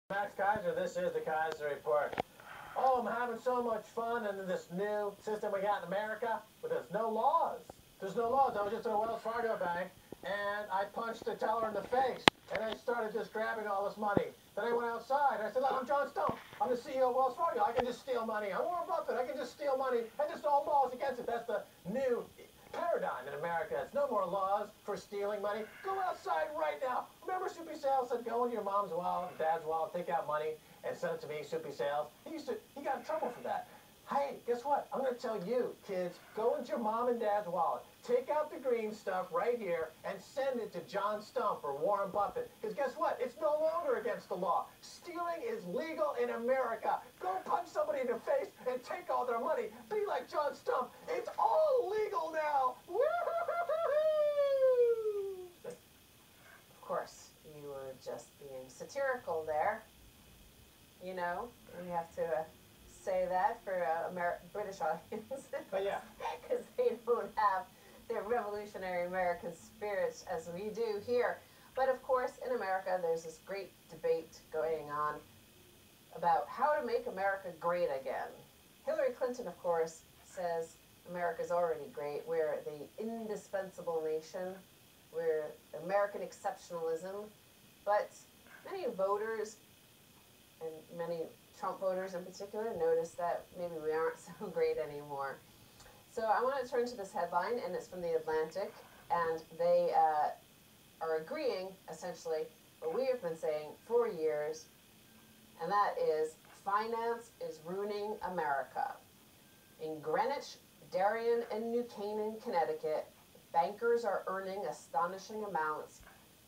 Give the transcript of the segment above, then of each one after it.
Max Kaiser, this is the Kaiser Report. Oh, I'm having so much fun in this new system we got in America, but there's no laws. There's no laws. I was just at a Wells Fargo bank, and I punched the teller in the face, and I started just grabbing all this money. Then I went outside, and I said, look, I'm John Stone. I'm the CEO of Wells Fargo. I can just steal money. I'm Warren Buffett. I can just steal money, and there's no laws against it. That's the new paradigm in America. It's no more laws for stealing money. Go outside right now. Remember Soupy Sales said go into your mom's wallet, dad's wallet, take out money, and send it to me, Soupy Sales. He got in trouble for that. Hey, guess what? I'm going to tell you, kids, go into your mom and dad's wallet, take out the green stuff right here, and send it to John Stump or Warren Buffett. Because guess what? It's no longer against the law. Stealing is legal in America. Go punch somebody in the face and take all their money. Be like John Stump. It's all legal now. Of course, you were just being satirical there. You know, we have to say that for British audience. But yeah. Because they don't have the revolutionary American spirit as we do here. But of course, in America, there's this great debate going on about how to make America great again. Hillary Clinton, of course, says America's already great. We're the indispensable nation. We're American exceptionalism. But many voters, and many Trump voters in particular, notice that maybe we aren't so great anymore. So I want to turn to this headline, and it's from The Atlantic, and they are agreeing, essentially, what we have been saying for years, and that is finance is ruining America. In Greenwich, Darien, and New Canaan, Connecticut, bankers are earning astonishing amounts.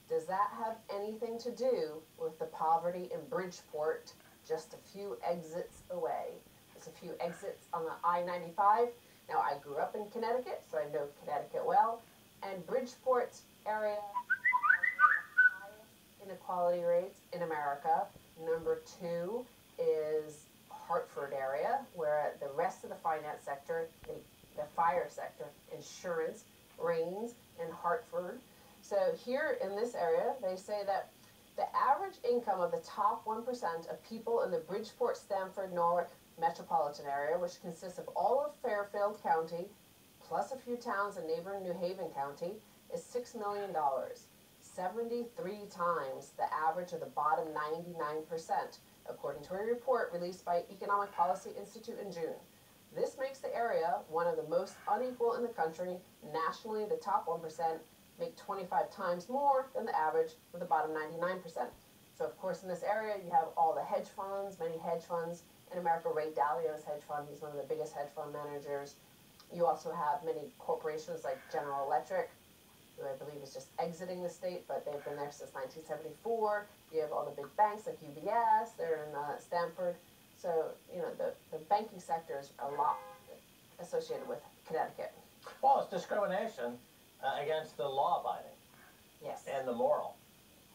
Does that have anything to do with the poverty in Bridgeport, just a few exits away? There's a few exits on the I-95. Now, I grew up in Connecticut, so I know Connecticut well, and Bridgeport area has the highest inequality rates in America. Number 2 is Hartford area, where the rest of the finance sector, the fire sector, insurance, reigns in Hartford. So here in this area, they say that the average income of the top 1% of people in the Bridgeport, Stamford, Norwich metropolitan area, which consists of all of Fairfield County, plus a few towns in neighboring New Haven County, is $6 million, 73 times the average of the bottom 99%, according to a report released by Economic Policy Institute in June. This makes the area one of the most unequal in the country. Nationally, the top 1% make 25 times more than the average of the bottom 99%. So, of course, in this area, you have all the hedge funds, many hedge funds. In America, Ray Dalio's hedge fund, he's one of the biggest hedge fund managers. You also have many corporations like General Electric, who I believe is just exiting the state, but they've been there since 1974. You have all the big banks like UBS, they're in Stamford. So, you know, the banking sector is a lot associated with Connecticut. Well, it's discrimination against the law-abiding. Yes. And the moral.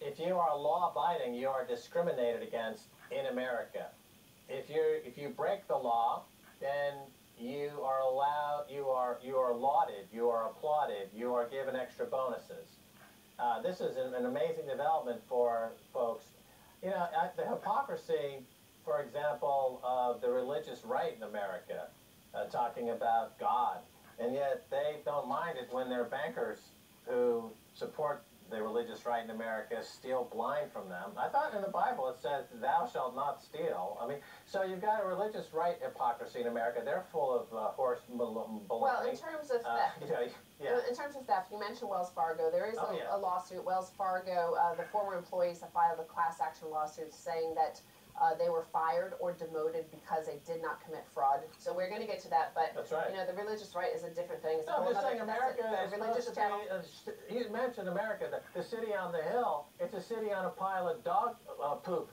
If you are law-abiding, you are discriminated against in America. If you break the law, then you are allowed, you are lauded, you are applauded, you are given extra bonuses. This is an amazing development for folks. You know, the hypocrisy, for example, of the religious right in America, talking about God, and yet they don't mind it when their bankers who support the religious right in America steal blind from them. I thought in the Bible it says, thou shalt not steal. I mean, so you've got a religious right hypocrisy in America. They're full of horse baloney. Well, in terms of theft, in terms of theft, you mentioned Wells Fargo. There is a lawsuit. Wells Fargo, the former employees have filed a class action lawsuit saying that they were fired or demoted because they did not commit fraud. So we're going to get to that, but that's right. You know, the religious right is a different thing. It's no, I'm just saying America is religious channel. You mentioned America, the city on the hill. It's a city on a pile of dog poop,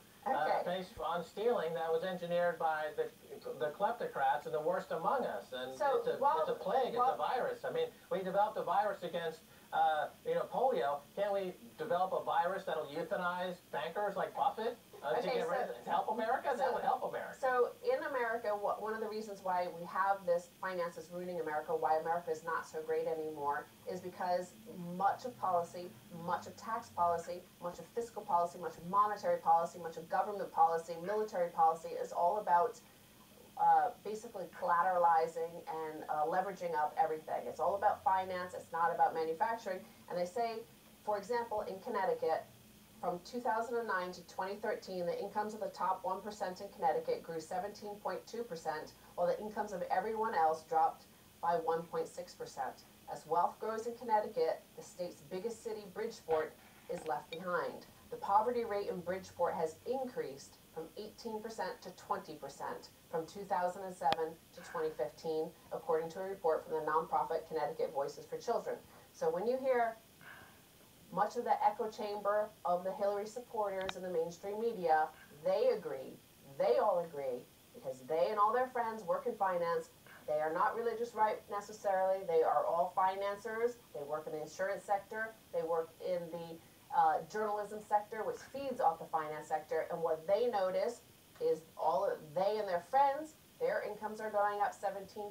based on stealing that was engineered by the kleptocrats and the worst among us. And so, it's a plague. It's a virus. I mean, we developed a virus against polio. Can't we develop a virus that'll euthanize bankers like Buffett? To help America? That would help America. So in America, one of the reasons why we have this finances ruining America, why America is not so great anymore, is because much of policy, much of tax policy, much of fiscal policy, much of monetary policy, much of government policy, military policy is all about basically collateralizing and leveraging up everything. It's all about finance, it's not about manufacturing. And they say, for example, in Connecticut, from 2009 to 2013, the incomes of the top 1% in Connecticut grew 17.2%, while the incomes of everyone else dropped by 1.6%. As wealth grows in Connecticut, the state's biggest city, Bridgeport, is left behind. The poverty rate in Bridgeport has increased from 18% to 20% from 2007 to 2015, according to a report from the nonprofit Connecticut Voices for Children. So when you hear much of the echo chamber of the Hillary supporters in the mainstream media, they agree, they all agree, because they and all their friends work in finance. They are not religious right necessarily, they are all financiers, they work in the insurance sector, they work in the journalism sector, which feeds off the finance sector, and what they notice is they and their friends, their incomes are going up 17